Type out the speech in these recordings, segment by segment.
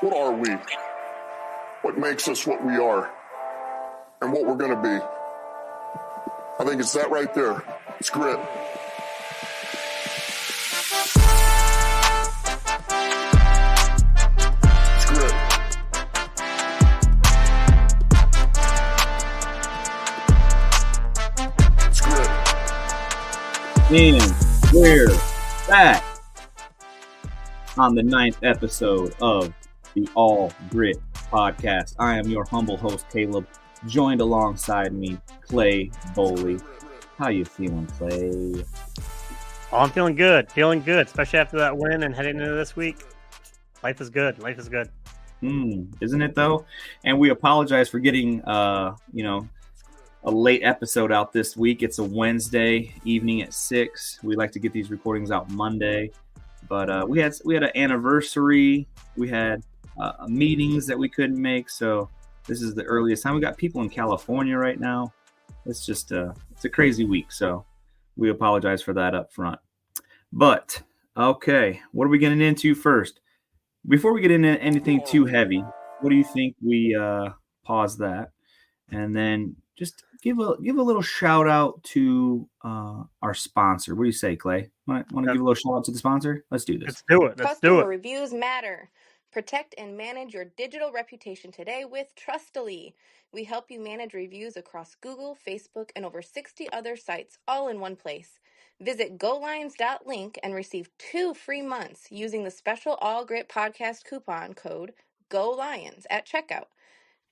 What are we? What makes us what we are? And what we're going to be? I think it's that right there. It's grit. It's grit. It's grit. And we're back on the 9th episode of the All Grit podcast. I am your humble host, Caleb, joined alongside me, Clay Boley. How you feeling, Clay? Oh, I'm feeling good, especially after that win and heading into this week. Life is good. Isn't it though? And we apologize for getting, a late episode out this week. It's a Wednesday evening at 6. We like to get these recordings out Monday, but we had an anniversary. We had meetings that we couldn't make, so this is the earliest time. We got people in California right now. It's just it's a crazy week, so we apologize for that up front. But okay, what are we getting into first? Before we get into anything too heavy, what do you think we pause that and then just give a little shout out to our sponsor? What do you say, Clay? Want to give a little shout out to the sponsor? Let's do this. Let's do it. Customer reviews matter. Protect and manage your digital reputation today with Trustily. We help you manage reviews across Google, Facebook, and over 60 other sites, all in one place. Visit GoLions.link and receive 2 free months using the special All Grit podcast coupon code GOLIONS at checkout.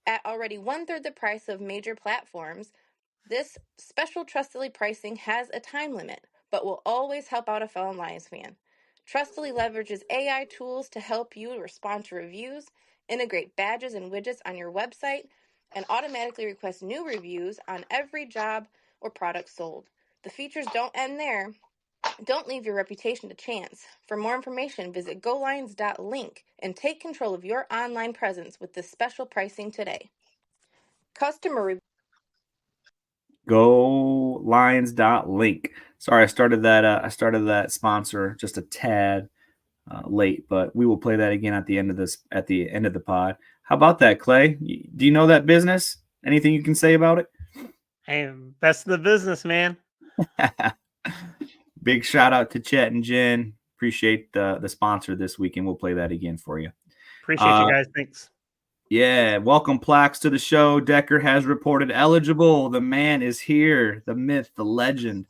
At already 1/3 the price of major platforms, this special Trustily pricing has a time limit, but will always help out a fellow Lions fan. Trustily leverages AI tools to help you respond to reviews, integrate badges and widgets on your website, and automatically request new reviews on every job or product sold. The features don't end there. Don't leave your reputation to chance. For more information, visit GoLions.link and take control of your online presence with this special pricing today. Customer GoLions.link. Sorry, I started that sponsor just a tad late, but we will play that again at the end of the pod. How about that, Clay? Do you know that business? Anything you can say about it? Hey, best in the business, man. Big shout out to Chet and Jen. Appreciate the sponsor this week, and we'll play that again for you. Appreciate you guys. Thanks. Yeah, welcome Plaques to the show. Decker has reported eligible. The man is here. The myth, the legend.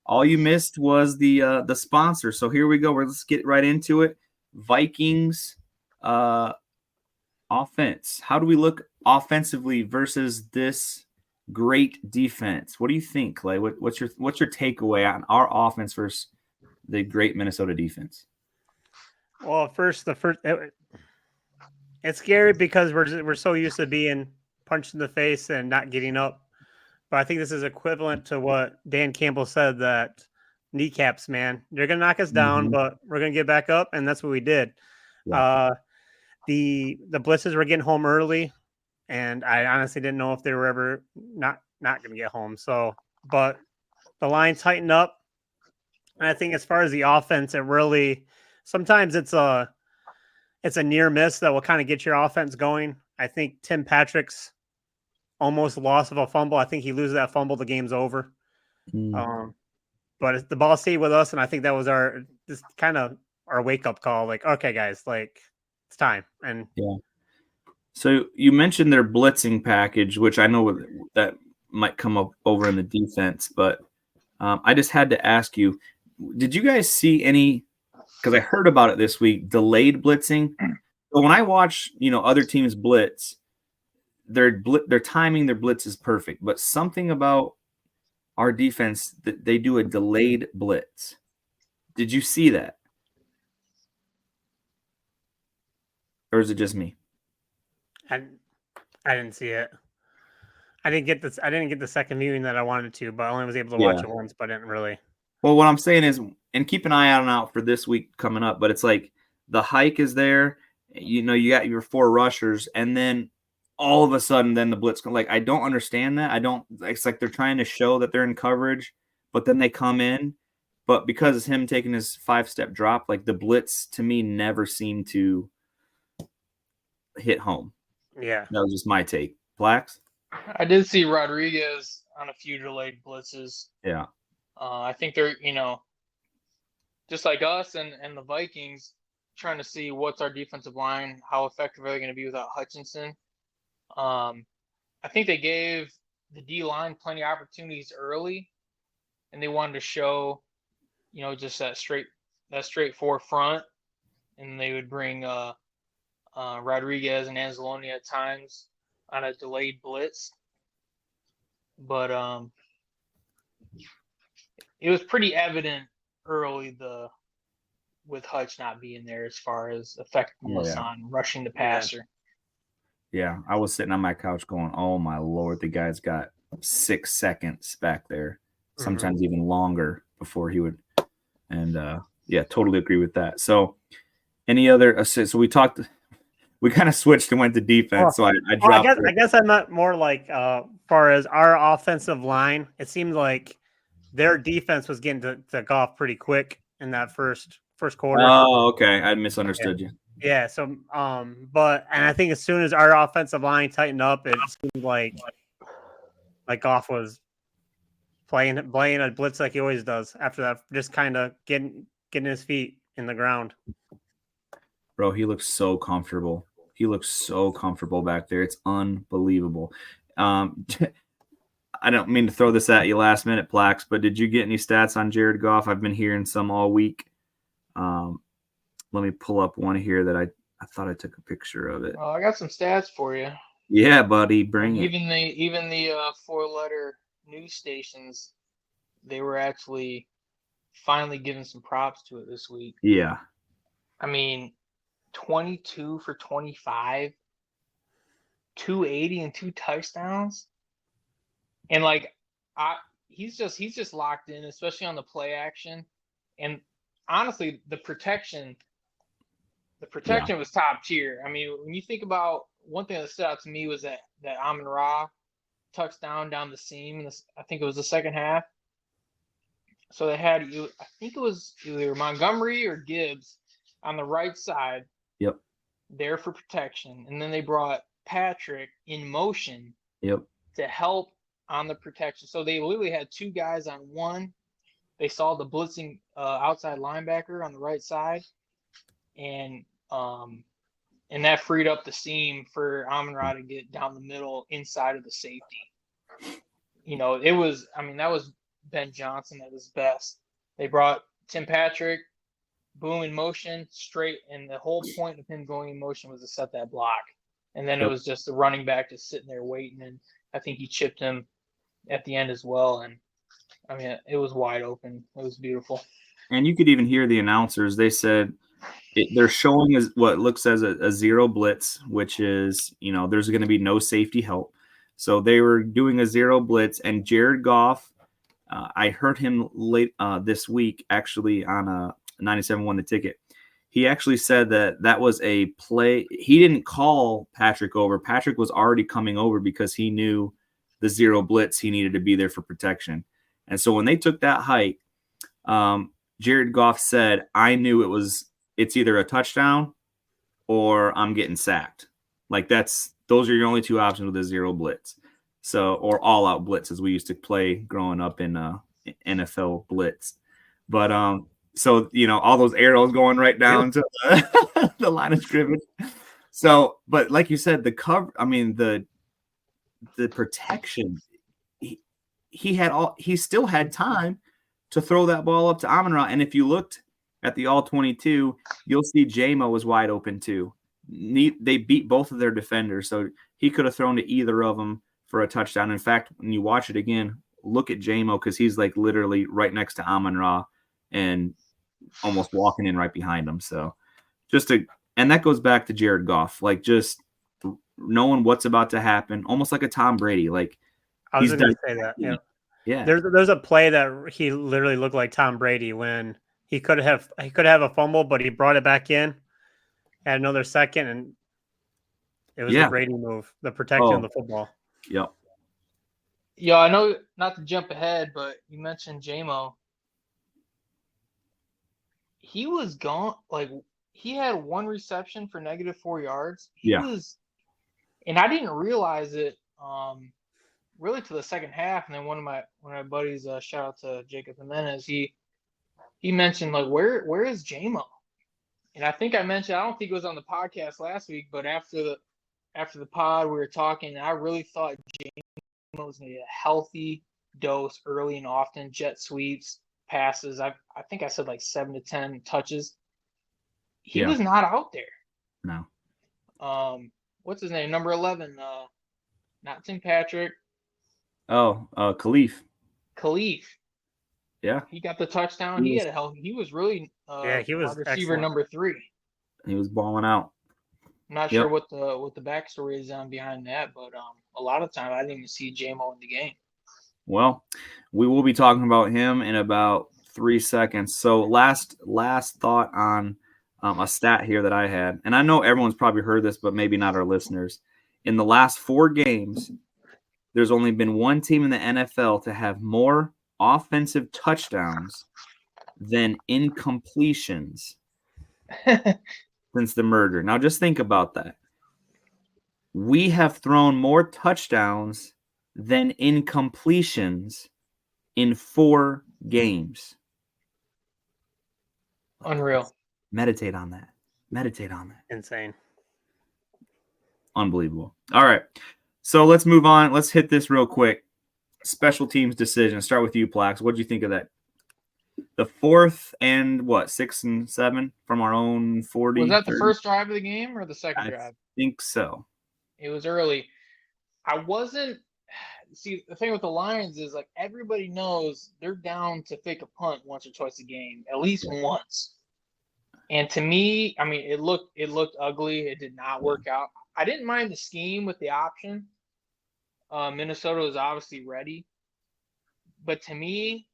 All you missed was the sponsor. So here we go. Let's get right into it. Vikings offense. How do we look offensively versus this great defense? What do you think, Clay? What's your takeaway on our offense versus the great Minnesota defense? Well, it's scary because we're so used to being punched in the face and not getting up. But I think this is equivalent to what Dan Campbell said, that kneecaps, man, they're going to knock us down, but we're going to get back up. And that's what we did. Yeah. The blitzes were getting home early, and I honestly didn't know if they were ever not going to get home. So, but the line tightened up. And I think as far as the offense, it really, sometimes it's a near miss that will kind of get your offense going. I think Tim Patrick's almost loss of a fumble. I think he loses that fumble, the game's over. But the ball stayed with us, and I think that was our wake-up call. Like, okay, guys, like, it's time. And yeah. So you mentioned their blitzing package, which I know that might come up over in the defense, but I just had to ask you, did you guys see any, because I heard about it this week, delayed blitzing? But when I watch, other teams blitz, their timing, their blitz is perfect, but something about our defense that they do a delayed blitz. Did you see that? Or is it just me? I didn't see it. I didn't get the second viewing that I wanted to, but I only was able to watch it once, but I didn't really. Well, what I'm saying is, and keep an eye out for this week coming up, but it's like the hike is there. You got your 4 rushers, and then all of a sudden, then the blitz. Like, I don't understand that. It's like they're trying to show that they're in coverage, but then they come in. But because it's him taking his 5-step drop, like the blitz to me never seemed to hit home. Yeah. That was just my take. Blacks? I did see Rodriguez on a few delayed blitzes. Yeah. I think they're, just like us and the Vikings, trying to see what's our defensive line, how effective are they going to be without Hutchinson. I think they gave the D line plenty of opportunities early, and they wanted to show, just that straightforward front, and they would bring Rodriguez and Anzalone at times on a delayed blitz. But it was pretty evident early with Hutch not being there as far as effectiveness on rushing the passer. Yeah, I was sitting on my couch going, "Oh my Lord, the guy's got 6 seconds back there, sometimes even longer before he would." And totally agree with that. So, any other? So we talked. We kind of switched and went to defense. So I dropped. I guess I meant more like far as our offensive line. It seemed like their defense was getting to Goff pretty quick in that first quarter. Oh, okay. I misunderstood you. Yeah. So, and I think as soon as our offensive line tightened up, it seemed like Goff was playing a blitz like he always does. After that, just kind of getting his feet in the ground. Bro, he looks so comfortable. He looks so comfortable back there. It's unbelievable. I don't mean to throw this at you last minute, Plax, but did you get any stats on Jared Goff? I've been hearing some all week. Let me pull up one here that I thought I took a picture of it. Well, I got some stats for you. Yeah, buddy, bring it. Even the 4-letter news stations, they were actually finally giving some props to it this week. Yeah. I mean, 22 for 25, 280 and 2 touchdowns. And he's just locked in, especially on the play action. And honestly, the protection was top tier. I mean, when you think about one thing that stood out to me was that Amon-Ra touchdown down the seam. I think it was the second half. So they had, I think it was either Montgomery or Gibbs on the right side. Yep. There for protection. And then they brought Patrick in motion. Yep. To help on the protection. So they literally had 2 guys on one. They saw the blitzing outside linebacker on the right side. And that freed up the seam for Amon-Ra to get down the middle inside of the safety. That was Ben Johnson at his best. They brought Tim Patrick, boom, in motion, straight, and the whole point of him going in motion was to set that block. And then it was just the running back just sitting there waiting, and I think he chipped him at the end as well. And, I mean, it was wide open. It was beautiful. And you could even hear the announcers. They said they're showing as what looks as a zero blitz, which is, there's going to be no safety help. So they were doing a zero blitz, and Jared Goff, I heard him late this week actually on a 97.1 The Ticket. He actually said that was a play. He didn't call Patrick over. Patrick was already coming over because he knew the zero blitz. He needed to be there for protection. And so when they took that hike, Jared Goff said, I knew it's either a touchdown or I'm getting sacked. Those are your only 2 options with a zero blitz. So, or all out blitz, as we used to play growing up in NFL blitz. But, so, all those arrows going right down to the line of scrimmage. So, but like you said, the protection, he still had time to throw that ball up to Amon-Ra. And if you looked at the all 22, you'll see J-Mo was wide open too. They beat both of their defenders, so he could have thrown to either of them for a touchdown. In fact, when you watch it again, look at J-Mo because he's literally right next to Amon-Ra and almost walking in right behind him. So and that goes back to Jared Goff, just knowing what's about to happen, almost like a Tom Brady. I was going to say that. Yeah. Yeah. There's a play that he literally looked like Tom Brady when he could have a fumble, but he brought it back in, had another second, and it was the Brady move, the protection of the football. Yep. Yeah, I know not to jump ahead, but you mentioned J-Mo. He was gone, he had one reception for -4 yards. And I didn't realize it really to the second half. And then one of my buddies, shout out to Jacob Jimenez, he mentioned like where is JMO? And I think I mentioned, I don't think it was on the podcast last week, but after the pod we were talking, and I really thought JMO was going to get a healthy dose early and often, jet sweeps, passes. I think I said like 7 to 10 touches. He was not out there. No. What's his name? Number 11. Not Tim Patrick. Oh, Khalif. Yeah. He got the touchdown. He had a hell. He was really he was wide receiver excellent. number 3. He was balling out. I'm not sure what the backstory is behind that, but a lot of time I didn't even see JMO in the game. Well, we will be talking about him in about 3 seconds. So last thought on a stat here that I had, and I know everyone's probably heard this, but maybe not our listeners. In the last 4 games, there's only been one team in the NFL to have more offensive touchdowns than incompletions since the merger. Now, just think about that. We have thrown more touchdowns than incompletions in 4 games. Unreal. Meditate on that. Insane. Unbelievable. All right. So let's move on. Let's hit this real quick. Special teams decision. Start with you, Plax. What did you think of that? The 4th and 6 and 7 from our own 40. Was that 30? the first drive of the game or the second drive? I think so. It was early. I wasn't. See, the thing with the Lions is like everybody knows they're down to fake a punt once or twice a game, at least once. And to me, I mean, it looked ugly. It did not work out. I didn't mind the scheme with the option. Minnesota was obviously ready. But to me,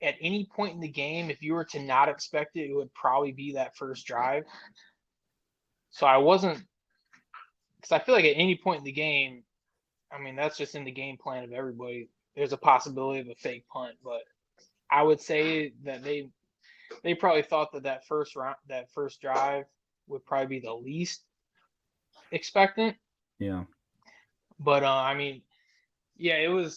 at any point in the game, if you were to not expect it, it would probably be that first drive. So I wasn't, because I feel like at any point in the game, I mean, that's just in the game plan of everybody. There's a possibility of a fake punt, but I would say that they probably thought that first drive would probably be the least expectant. Yeah. But I mean, yeah, it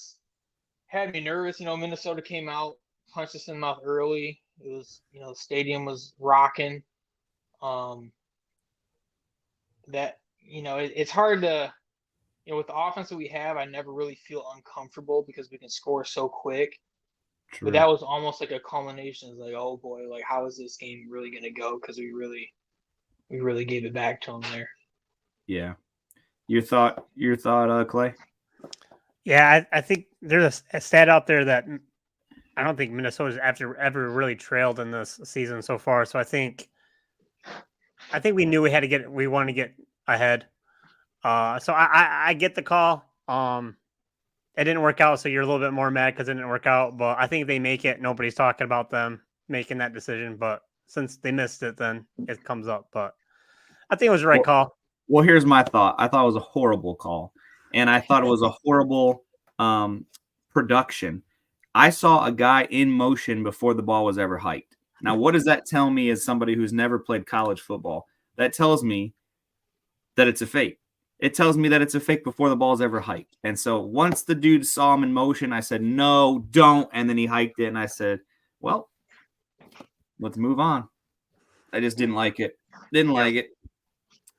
had me nervous. Minnesota came out, punched us in the mouth early. It was, the stadium was rocking. It's hard to, with the offense that we have, I never really feel uncomfortable because we can score so quick. True. But that was almost like a culmination. It's like, oh boy, like how is this game really going to go? Because we really gave it back to them there. Yeah. Your thought, Clay? Yeah, I think there's a stat out there that I don't think Minnesota's ever really trailed in this season so far. So I think we knew we wanted to get ahead. So I get the call. It didn't work out, so you're a little bit more mad because it didn't work out. But I think they make it. Nobody's talking about them making that decision. But since they missed it, then it comes up. But I think it was the right call. Well, here's my thought. I thought it was a horrible call. And I thought it was a horrible production. I saw a guy in motion before the ball was ever hiked. Now, what does that tell me as somebody who's never played college football? That tells me that it's a fake. It tells me that it's a fake before the ball's ever hiked. And so once the dude saw him in motion, I said, no, don't. And then he hiked it. And I said, well, let's move on. I just didn't like it. Like it.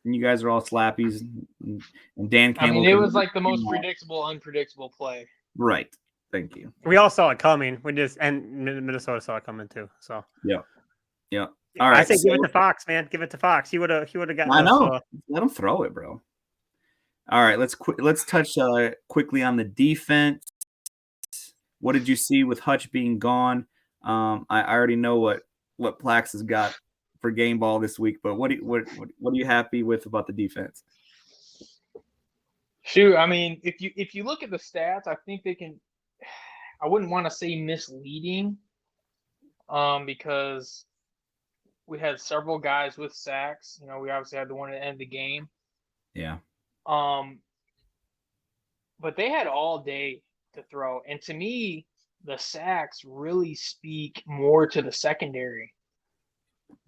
And you guys are all slappies. And Dan Campbell. I mean, it was like the most unpredictable play. Right. Thank you. We all saw it coming. And Minnesota saw it coming too. So yeah. All right. I say give it to Fox, man. Give it to Fox. He would have gotten. I know. Let him throw it, bro. All right. Let's touch quickly on the defense. What did you see with Hutch being gone? I already know what Plax has got for game ball this week, but what are you happy with about the defense? Shoot, I mean, if you look at the stats, I think they can. I wouldn't want to say misleading, because we had several guys with sacks. We obviously had the one at the end of the game. Yeah. But they had all day to throw, and to me, the sacks really speak more to the secondary,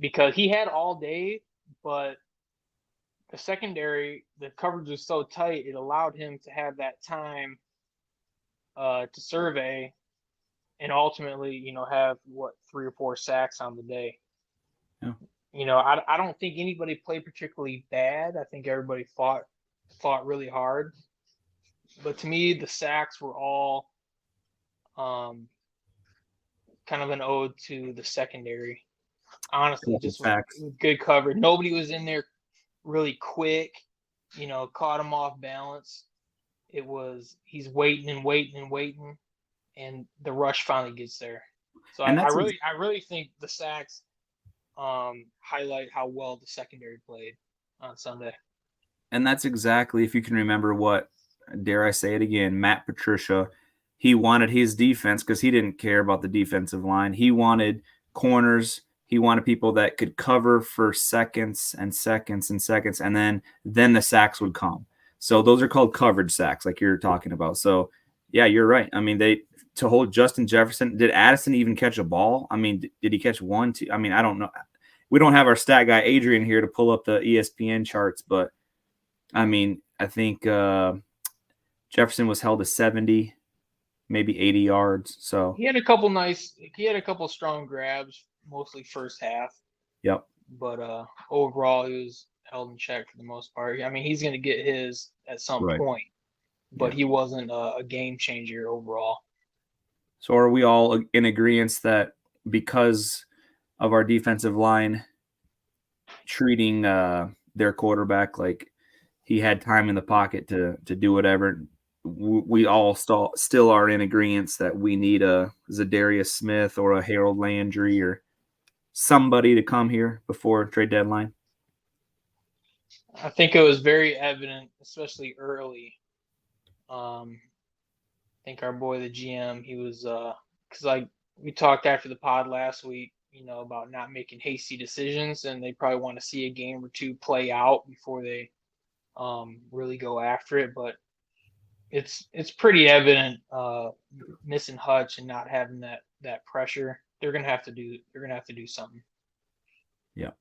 because he had all day but the secondary, the coverage was so tight, it allowed him to have that time to survey and ultimately, have 3 or 4 sacks on the day. Yeah. I don't think anybody played particularly bad. I think everybody fought really hard. But to me, the sacks were all kind of an ode to the secondary. Honestly, just with good coverage. Nobody was in there really quick, caught him off balance. It was he's waiting and waiting and waiting, and the rush finally gets there. So I really think the sacks highlight how well the secondary played on Sunday. And that's exactly, if you can remember what, dare I say it again, Matt Patricia, he wanted his defense because he didn't care about the defensive line. He wanted corners. He wanted people that could cover for seconds and seconds and seconds, and then the sacks would come. So those are called coverage sacks, like you're talking about. So, yeah, you're right. I mean, to hold Justin Jefferson, did Addison even catch a ball? I mean, did he catch 1, 2? I mean, I don't know. We don't have our stat guy, Adrian, here to pull up the ESPN charts, but, I mean, I think Jefferson was held to 70, maybe 80 yards. So he had a couple strong grabs, mostly first half. Yep. But overall, he was held in check for the most part. I mean, he's going to get his at some point, but he wasn't a game changer overall. So are we all in agreement that because of our defensive line treating their quarterback like he had time in the pocket to do whatever, we all still are in agreement that we need a Zadarius Smith or a Harold Landry or somebody to come here before trade deadline? I think it was very evident, especially early. I think our boy, the GM, he was because we talked after the pod last week, about not making hasty decisions, and they probably want to see a game or two play out before they really go after it. But it's pretty evident missing Hutch and not having that pressure. They're gonna have to do something. Yeah.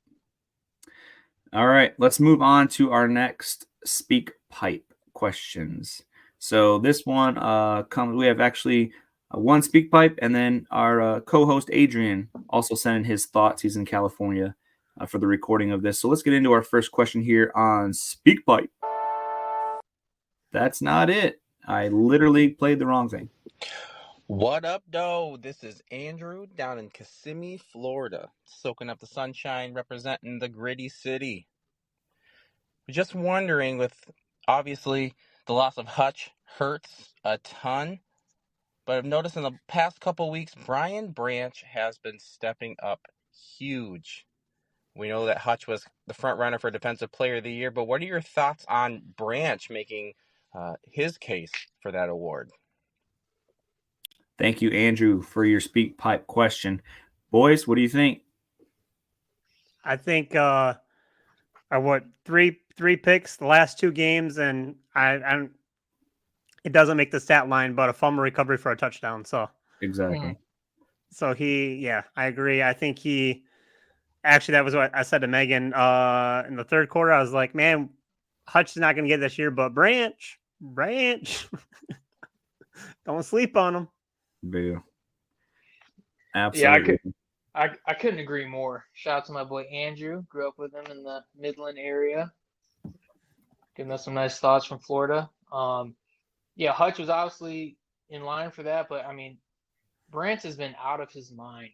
All right, let's move on to our next Speak Pipe questions. So this one we have actually one Speak Pipe, and then our co-host Adrian also sent in his thoughts. He's in California for the recording of this. So let's get into our first question here on Speak Pipe. That's not it. I literally played the wrong thing. What up, though? This is Andrew down in Kissimmee, Florida, soaking up the sunshine, representing the gritty city. Just wondering, with obviously the loss of Hutch hurts a ton, but I've noticed in the past couple weeks, Brian Branch has been stepping up huge. We know that Hutch was the front runner for Defensive Player of the Year, but what are your thoughts on Branch making his case for that award? Thank you, Andrew, for your Speak Pipe question. Boys, what do you think? I think three picks the last 2 games, and I it doesn't make the stat line, but a fumble recovery for a touchdown. So exactly. So I agree. I think that was what I said to Megan in the third quarter. I was like, man, Hutch is not going to get this year, but Branch, don't sleep on him. Boo. Absolutely. Yeah, I couldn't agree more. Shout out to my boy Andrew. Grew up with him in the Midland area. Giving us some nice thoughts from Florida. Hutch was obviously in line for that, but I mean, Branch has been out of his mind.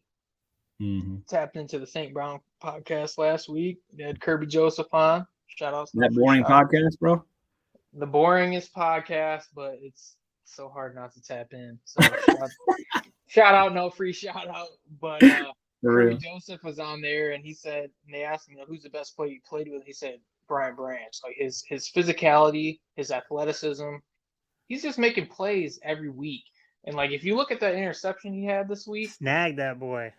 Mm-hmm. Tapped into the St. Brown podcast last week. They had Kirby Joseph on. Shout out to that boring podcast, bro. The boringest podcast, but it's so hard not to tap in. So shout out, no free shout out. But Kirby Joseph was on there, and he said, and they asked him, who's the best player you played with? He said Brian Branch. Like his physicality, his athleticism, he's just making plays every week. And like if you look at that interception he had this week, snag that boy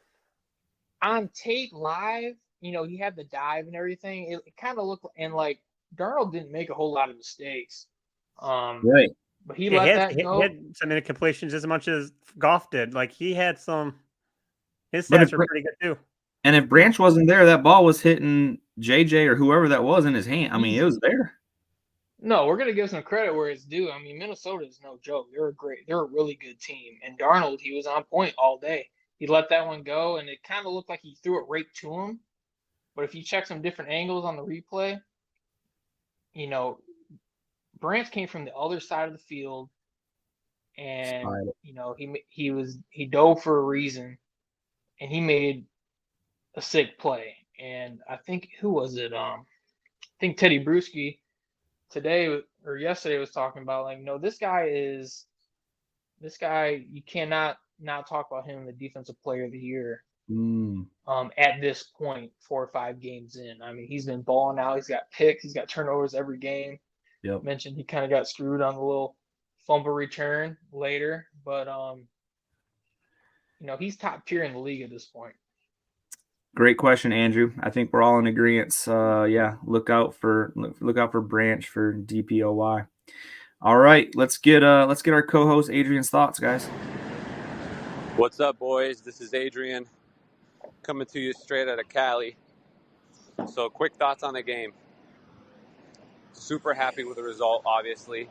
on tape live. He had the dive and everything. It kind of looked, and like Darnold didn't make a whole lot of mistakes. Right. But he let that go. He had some incompletions as much as Goff did. Like he had some. His stats were pretty good too. And if Branch wasn't there, that ball was hitting JJ or whoever that was in his hand. I mean, it was there. No, we're gonna give some credit where it's due. I mean, Minnesota is no joke. They're a really good team. And Darnold, he was on point all day. He let that one go, and it kind of looked like he threw it right to him. But if you check some different angles on the replay, you know, Branch came from the other side of the field, and you know he dove for a reason, and he made a sick play. And I think who was it? I think Teddy Bruschi today or yesterday was talking about like, no, this guy you cannot not talk about him the defensive player of the year. At this point, 4 or 5 games in. I mean, he's been balling out. He's got picks. He's got turnovers every game. Yep. Mentioned he kind of got screwed on the little fumble return later, but you know, he's top tier in the league at this point. Great question, Andrew. I think we're all in agreement. Yeah, look out for Branch for DPOY. All right, let's get our co-host Adrian's thoughts, guys. What's up, boys? This is Adrian coming to you straight out of Cali. So, quick thoughts on the game. Super happy with the result, obviously.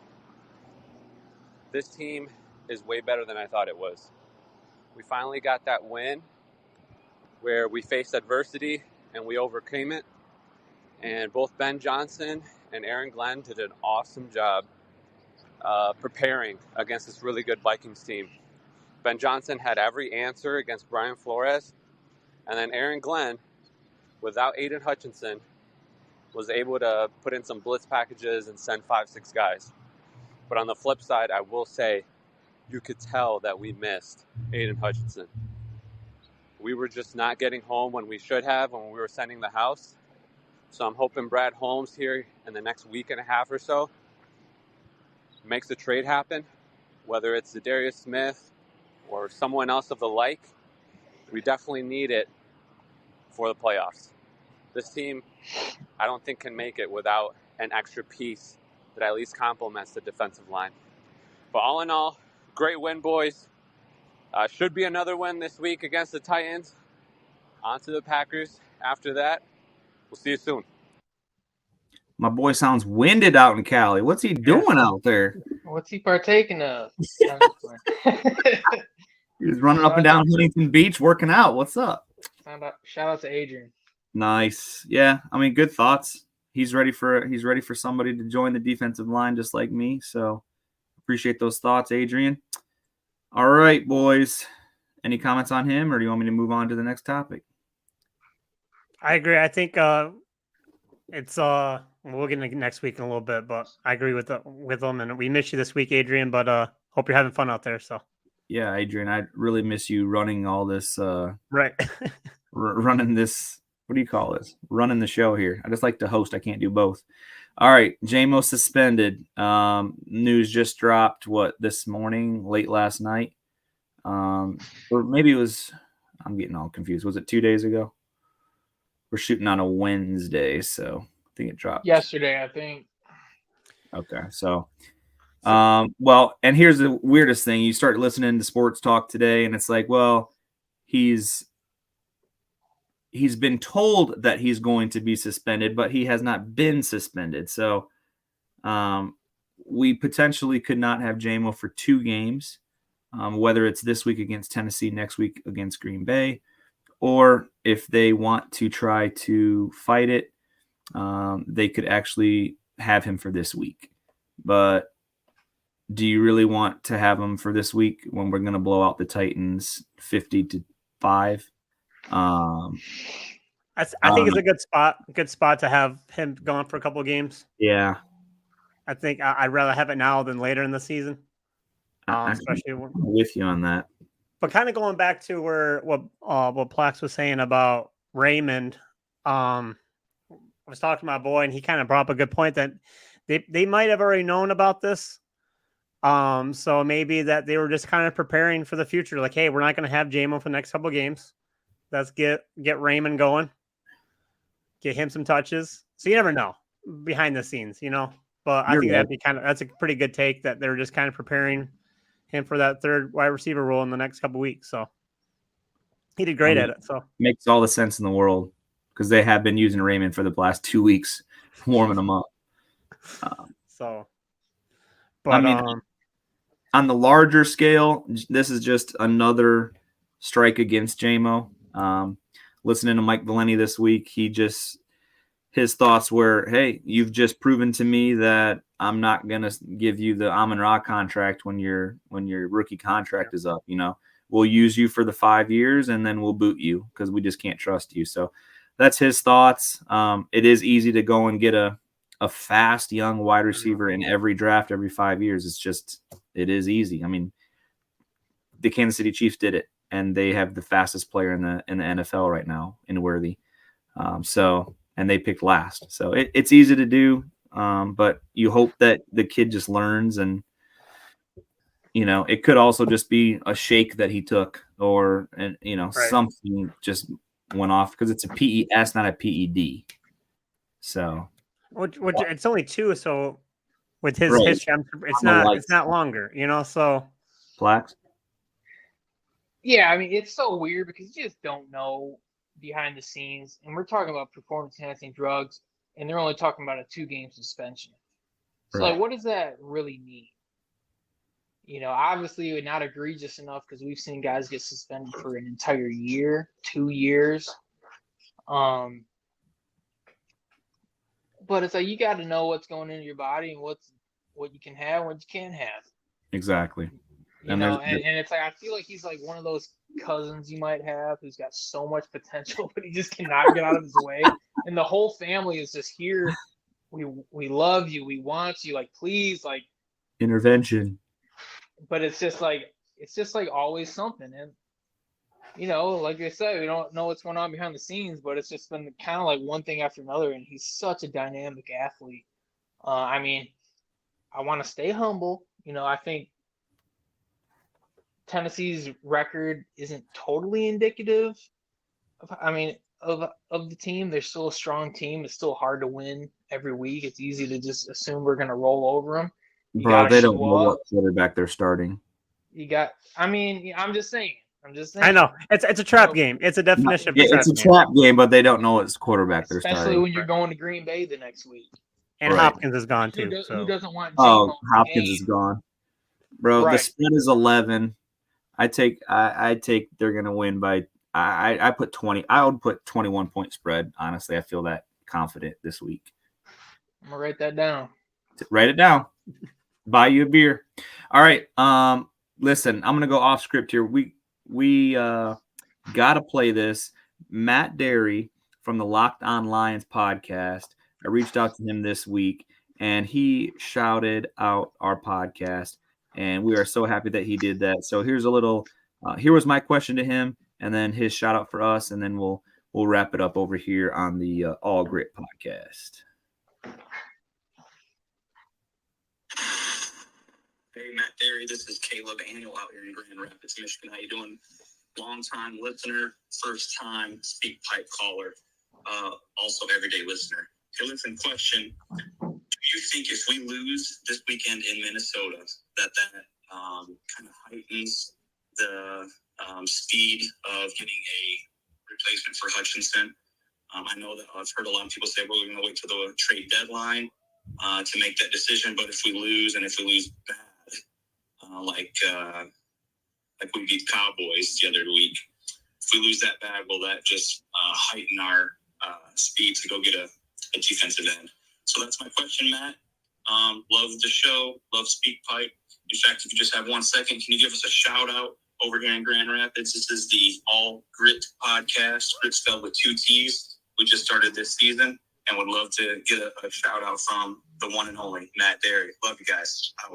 This team is way better than I thought it was. We finally got that win where we faced adversity and we overcame it. And both Ben Johnson and Aaron Glenn did an awesome job preparing against this really good Vikings team. Ben Johnson had every answer against Brian Flores. And then Aaron Glenn, without Aiden Hutchinson, was able to put in some blitz packages and send 5-6 guys. But on the flip side, I will say, you could tell that we missed Aiden Hutchinson. We were just not getting home when we should have when we were sending the house. So I'm hoping Brad Holmes here in the next week and a half or so makes a trade happen, whether it's Zadarius Smith or someone else of the like. We definitely need it for the playoffs. This team, I don't think, can make it without an extra piece that at least complements the defensive line. But all in all, great win, boys. Should be another win this week against the Titans. On to the Packers after that. We'll see you soon. My boy sounds winded out in Cali. What's he doing out there? What's he partaking of? He's running up and down Huntington Beach working out. What's up? Shout out to Adrian. Nice. Yeah, I mean, good thoughts. He's ready for somebody to join the defensive line just like me. So appreciate those thoughts, Adrian. All right, boys. Any comments on him, or do you want me to move on to the next topic? I agree. I think it's we'll get into next week in a little bit, but I agree with them, and we miss you this week, Adrian. But hope you're having fun out there. So yeah, Adrian, I really miss you running all this. Right. Running this. What do you call this? Running the show here. I just like to host. I can't do both. All right, JMO suspended. News just dropped. This morning, late last night, or maybe it was. I'm getting all confused. Was it 2 days ago? We're shooting on a Wednesday, so I think it dropped yesterday. I think. Okay, so, well, and here's the weirdest thing: you start listening to sports talk today, and it's like, well, he's been told that he's going to be suspended, but he has not been suspended. So we potentially could not have JMO for 2 games, whether it's this week against Tennessee, next week against Green Bay, or if they want to try to fight it, they could actually have him for this week. But do you really want to have him for this week when we're going to blow out the Titans 50-5? I think it's a good spot to have him going for a couple of games. Yeah, I think I'd rather have it now than later in the season. Especially I'm with you on that. But kind of going back to what Plax was saying about Raymond, I was talking to my boy, and he kind of brought up a good point that they might have already known about this. So maybe that they were just kind of preparing for the future. Like, hey, we're not going to have JMO for the next couple of games. Let's get Raymond going, get him some touches. So you never know behind the scenes, you know. But I think that's a pretty good take that they're just kind of preparing him for that third wide receiver role in the next couple of weeks. So he did great at it. So makes all the sense in the world because they have been using Raymond for the last 2 weeks, warming them up. But I mean, on the larger scale, this is just another strike against JMO. Listening to Mike Valeni this week, his thoughts were, hey, you've just proven to me that I'm not going to give you the Amon-Ra contract when your rookie contract is up. We'll use you for the 5 years and then we'll boot you because we just can't trust you. So that's his thoughts. It is easy to go and get a fast young wide receiver in every draft every 5 years. It is easy. I mean, the Kansas City Chiefs did it, and they have the fastest player in the NFL right now in Worthy. And they picked last. So it's easy to do, but you hope that the kid just learns. And, it could also just be a shake that he took or something just went off because it's a PES, not a PED. So. Which it's only 2, so with his Right. history, it's not longer, so. Plaques? Yeah, I mean, it's so weird because you just don't know behind the scenes, and we're talking about performance-enhancing drugs, and they're only talking about a 2-game suspension. So, Right. like, what does that really mean? Obviously not egregious enough because we've seen guys get suspended for an entire year, 2 years. But it's like you got to know what's going into your body and what you can have and what you can't have. Exactly. And it's like I feel like he's like one of those cousins you might have who's got so much potential, but he just cannot get out of his way. And the whole family is just here. We love you. We want you. Like, please, like intervention. But it's just like always something. And like I said, we don't know what's going on behind the scenes, but it's just been kind of like one thing after another. And he's such a dynamic athlete. I mean, I want to stay humble. I think Tennessee's record isn't totally indicative of the team. They're still a strong team. It's still hard to win every week. It's easy to just assume we're going to roll over them. Bro, they don't know what quarterback they're starting. I'm just saying. I know. It's a trap game. It's a definition of a trap game. It's a trap game, but they don't know what quarterback they're starting. Especially when you're going to Green Bay the next week. And right. Hopkins is gone too. Who doesn't want Hopkins is gone. Bro, right. The spread is 11. I take they're gonna win by I put 20. I would put 21-point spread. Honestly, I feel that confident this week. I'm gonna write that down. Write it down. Buy you a beer. All right. Listen, I'm gonna go off script here. We gotta play this. Matt Derry from the Locked On Lions podcast. I reached out to him this week, and he shouted out our podcast, and we are so happy that he did that. So here's a little. Here was my question to him, and then his shout out for us, and then we'll wrap it up over here on the All Grit podcast. Hey, Matt Derry, this is Caleb Annual out here in Grand Rapids, Michigan. How you doing? Long-time listener, first-time speak pipe caller, also everyday listener. Hey, listen, question. Do you think if we lose this weekend in Minnesota, that kind of heightens the speed of getting a replacement for Hutchinson? I know that I've heard a lot of people say, well, we're going to wait till the trade deadline to make that decision, but if we lose bad, like we beat Cowboys the other week. If we lose that bad, will that just heighten our speed to go get a defensive end? So that's my question, Matt. Love the show. Love Speak Pipe. In fact, if you just have 1 second, can you give us a shout out over here in Grand Rapids? This is the All Grit podcast. Grit spelled with 2 T's. We just started this season and would love to get a shout out from the one and only Matt Derry. Love you guys. Out.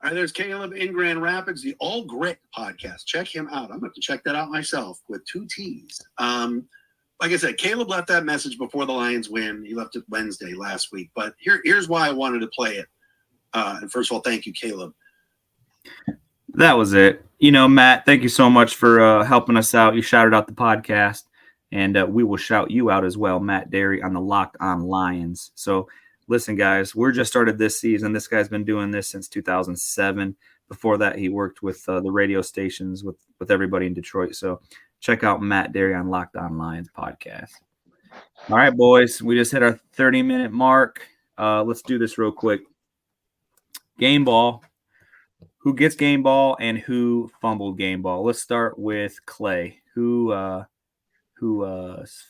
All right, there's Caleb in Grand Rapids, the All Grit podcast. Check him out. I'm going to have to check that out myself with 2 T's. Like I said, Caleb left that message before the Lions win. He left it Wednesday last week. But here's why I wanted to play it. And first of all, thank you, Caleb. That was it. Matt, thank you so much for helping us out. You shouted out the podcast, and we will shout you out as well, Matt Derry, on the Locked On Lions. So, listen, guys, we're just started this season. This guy's been doing this since 2007. Before that, he worked with the radio stations with everybody in Detroit. So check out Matt Derry on Locked On Lions podcast. All right, boys, we just hit our 30-minute mark. Let's do this real quick. Game ball. Who gets game ball and who fumbled game ball? Let's start with Clay. Who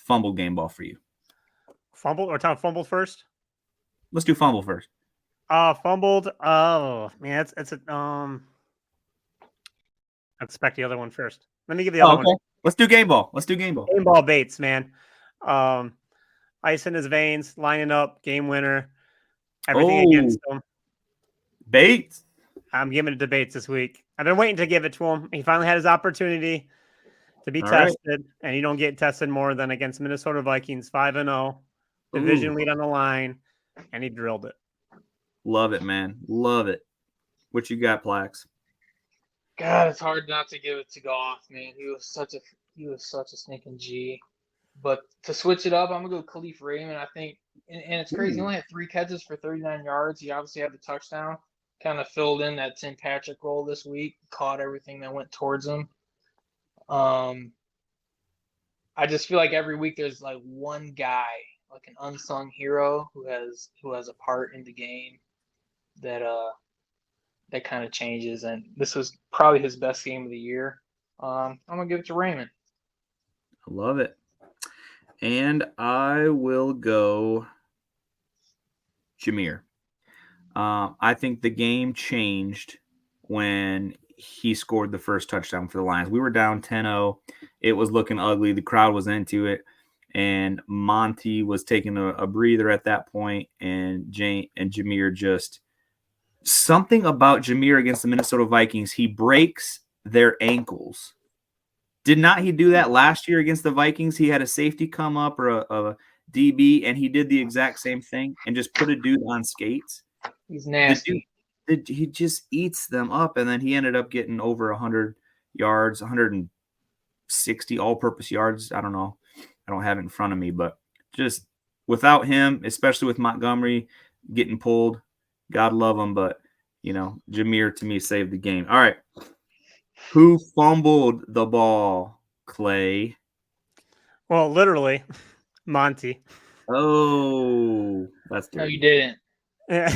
fumbled game ball for you? Fumbled or Tom fumbled first? Let's do fumble first. Fumbled. Oh man, it's I expect the other one first. Let me give the other one. Let's do game ball. Game ball Bates, man. Ice in his veins, lining up, game winner. Everything against him. Bates. I'm giving it to Bates this week. I've been waiting to give it to him. He finally had his opportunity to be tested, and you don't get tested more than against Minnesota Vikings, 5-0, division lead on the line, and he drilled it. Love it, man. Love it. What you got, Plax? God, it's hard not to give it to Goff, man. He was such a sneaking G. But to switch it up, I'm gonna go Khalif Raymond. I think, and it's crazy. He only had 3 catches for 39 yards. He obviously had the touchdown. Kind of filled in that Tim Patrick role this week. Caught everything that went towards him. I just feel like every week there's like one guy, like an unsung hero, who has a part in the game that kind of changes. And this was probably his best game of the year. I'm gonna give it to Raymond. I love it. And I will go Jameer. I think the game changed when he scored the first touchdown for the Lions. We were down 10-0. It was looking ugly. The crowd was into it. And Monty was taking a breather at that point. And Jameer just – something about Jameer against the Minnesota Vikings, he breaks their ankles. Did not he do that last year against the Vikings? He had a safety come up or a DB, and he did the exact same thing and just put a dude on skates. He's nasty. He just eats them up, and then he ended up getting over 100 yards, 160 all-purpose yards. I don't know. I don't have it in front of me, but just without him, especially with Montgomery getting pulled, God love him, but, Jameer to me saved the game. All right. Who fumbled the ball, Clay? Well, literally, Monty. Oh, that's dirty. No, you didn't. Yeah.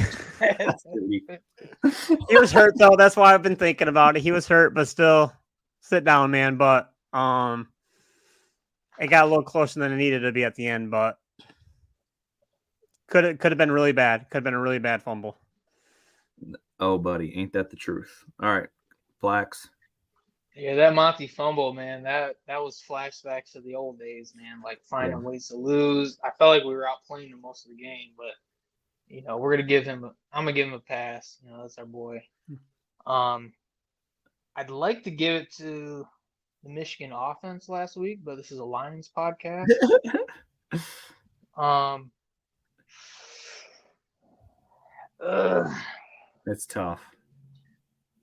He was hurt though. That's why I've been thinking about it. He was hurt, but still, sit down, man. But it got a little closer than it needed to be at the end. But could have been really bad. Could have been a really bad fumble. Oh, buddy, ain't that the truth? All right, Plax. Yeah, that Monty fumble, man. That was flashbacks to the old days, man. Like finding ways to lose. I felt like we were outplaying him most of the game, but. We're gonna give him. I'm gonna give him a pass. That's our boy. I'd like to give it to the Michigan offense last week, but this is a Lions podcast. That's tough.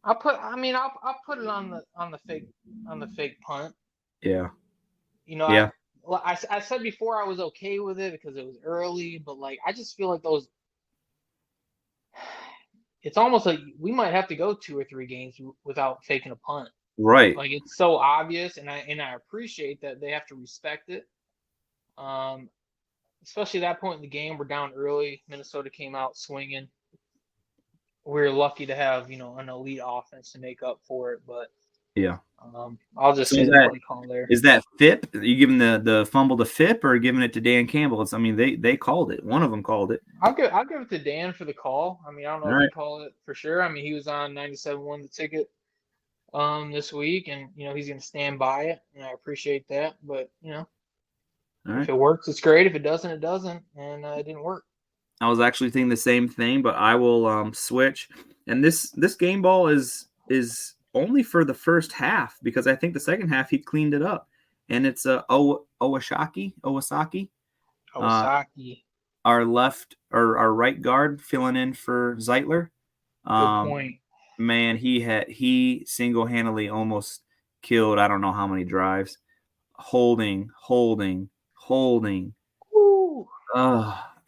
I'll put it on the fake punt. Yeah. Yeah. I said before I was okay with it because it was early, but I just feel like those. It's almost like we might have to go 2 or 3 games without faking a punt. Right. It's so obvious, and I appreciate that they have to respect it. Especially at that point in the game, we're down early. Minnesota came out swinging. We're lucky to have an elite offense to make up for it, but yeah. I'll just say the call there. Is that FIP? Are you giving the fumble to FIP or giving it to Dan Campbell? They called it. One of them called it. I'll give it to Dan for the call. I don't know if he called it for sure. He was on 97.1 the ticket this week, and he's going to stand by it, and I appreciate that. But if it works, it's great. If it doesn't, it doesn't, and it didn't work. I was actually thinking the same thing, but I will switch. And this game ball is only for the first half because I think the second half he cleaned it up. And it's Owasaki. Our right guard filling in for Zeitler. Good point. Man, he single-handedly almost killed I don't know how many drives. Holding. Ooh.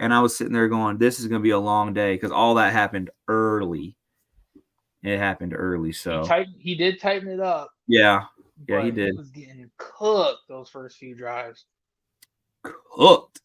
And I was sitting there going, this is going to be a long day because all that happened early. It happened early, so. He did tighten it up. Yeah, Yeah, he did. He was getting cooked those first few drives. Cooked.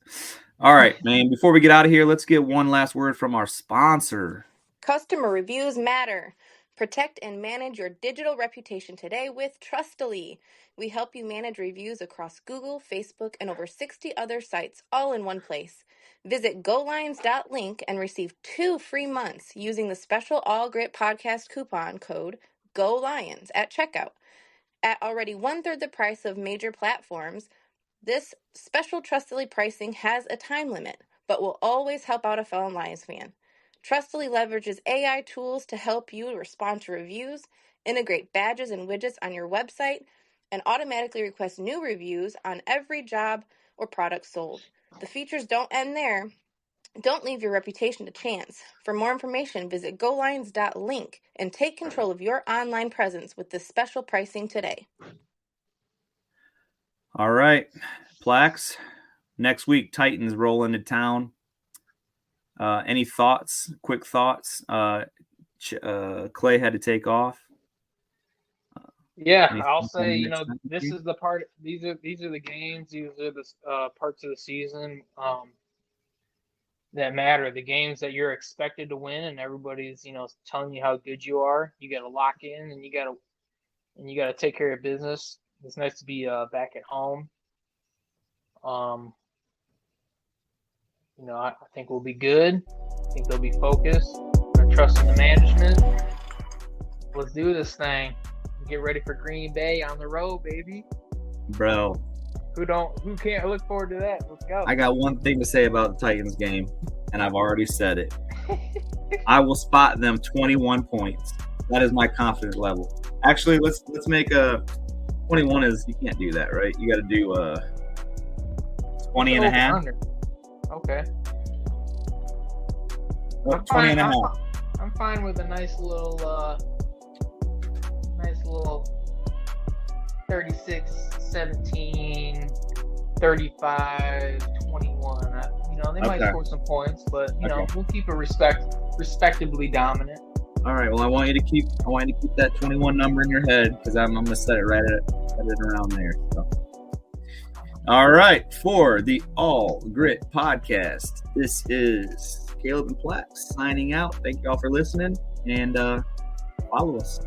All right, man. Before we get out of here, let's get one last word from our sponsor. Customer reviews matter. Protect and manage your digital reputation today with Trustly. We help you manage reviews across Google, Facebook, and over 60 other sites, all in one place. Visit GoLions.link and receive 2 free months using the special All Grit Podcast coupon code GOLIONS at checkout. At already 1/3 the price of major platforms, this special Trustly pricing has a time limit, but will always help out a fellow Lions fan. Trustly leverages AI tools to help you respond to reviews, integrate badges and widgets on your website, and automatically request new reviews on every job or product sold. The features don't end there. Don't leave your reputation to chance. For more information, visit GoLions.link and take control of your online presence with this special pricing today. All right, Plax. Next week, Titans roll into town. Any thoughts? Quick thoughts? Clay had to take off. Yeah, Anything I'll say, from next this week? is the part. These are the games. These are the parts of the season that matter. The games that you're expected to win, and everybody's telling you how good you are. You got to lock in, and you got to take care of business. It's nice to be back at home. I think we'll be good. I think they'll be focused. I trust in the management. Let's do this thing. Get ready for Green Bay on the road, baby. Bro, Who can't look forward to that? Let's go. I got one thing to say about the Titans game, and I've already said it. I will spot them 21 points. That is my confidence level. Actually, let's make a 21 is you can't do that, right? You got to do 20 and a half. Under. Okay. Oh, 20 and a half. I'm fine with a nice little 36, 17, 35, 21. They might score some points, but we'll keep it respectably dominant. All right. Well, I want you to keep that 21 number in your head because I'm gonna set it right at around there. So. All right, for the All Grit Podcast, this is Caleb and Plax signing out. Thank you all for listening, and follow us.